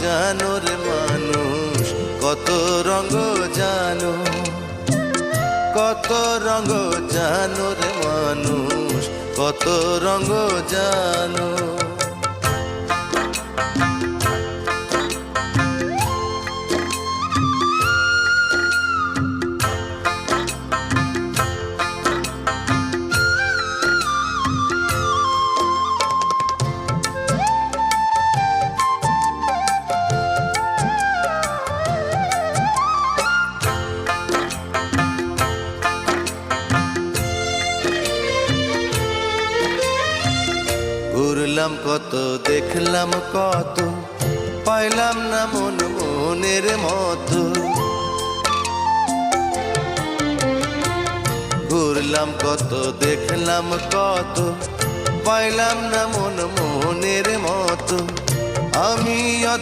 জানো রে মানুষ কত রঙ জানো, কত রঙ জানো রে মানুষ কত রঙ জানো। ঘুরলাম কত দেখলাম কত, পাইলাম না মন মনের মতো। ঘুরলাম কত দেখলাম কত, পাইলাম না মন মনের মতো। আমি